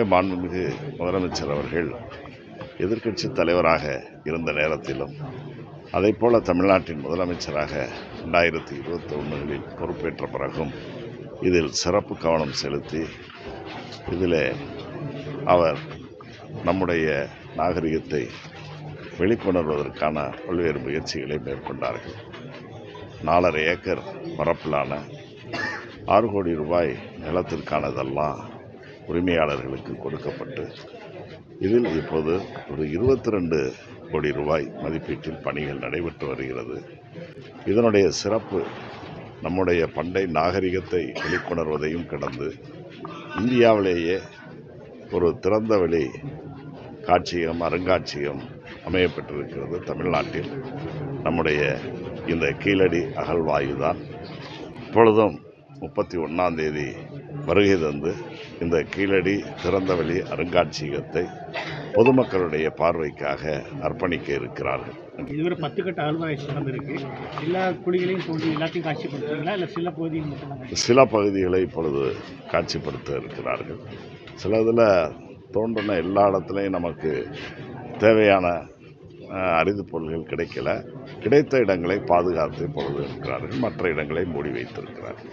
மாண்புமிகு முதலமைச்சர் அவர்கள் எதிர்க்கட்சி தலைவராக இருந்த நேரத்திலும் அதைப்போல தமிழ்நாட்டின் முதலமைச்சராக 2021 பொறுப்பேற்ற பிறகும் இதில் சிறப்பு கவனம் செலுத்தி இதில் அவர் நம்முடைய நாகரிகத்தை வெளிக்கொணர்வதற்கான பல்வேறு முயற்சிகளை மேற்கொண்டார்கள். 4.5 ஏக்கர் பரப்பிலான 6 கோடி ரூபாய் நிலத்திற்கானதெல்லாம் உரிமையாளர்களுக்கு கொடுக்கப்பட்டு இதில் இப்போது ஒரு 22 கோடி ரூபாய் மதிப்பீட்டில் பணிகள் நடைபெற்று வருகிறது. இதனுடைய சிறப்பு நம்முடைய பண்டை நாகரிகத்தை வெளிக்கொணர்வதையும் கடந்து இந்தியாவிலேயே ஒரு திறந்தவெளி காட்சியம் அருங்காட்சியகம் அமையப்பட்டிருக்கிறது. தமிழ்நாட்டில் நம்முடைய இந்த கீழடி அகழ்வாயுதான் இப்பொழுதும் 31ஆம் தேதி வருகை தந்து இந்த கீழடி திறந்தவெளி அருங்காட்சியகத்தை பொதுமக்களுடைய பார்வைக்காக அர்ப்பணிக்க இருக்கிறார்கள். இதுவரை 10 கட்ட அகழ்வாய்வு இருக்கு. எல்லா குழிகளையும் தோண்டி எல்லாத்தையும் காட்சிப்படுத்துறீங்களா இல்லை சில பகுதிகள் மட்டும்? சில பகுதிகளை இப்பொழுது காட்சிப்படுத்த இருக்கிறார்கள். சில இதில் தோன்றின எல்லா இடத்துலையும் நமக்கு தேவையான அரிது பொருள்கள் கிடைக்கல. கிடைத்த இடங்களை பாதுகாத்து இப்பொழுது இருக்கிறார்கள். மற்ற இடங்களை மூடி வைத்திருக்கிறார்கள்.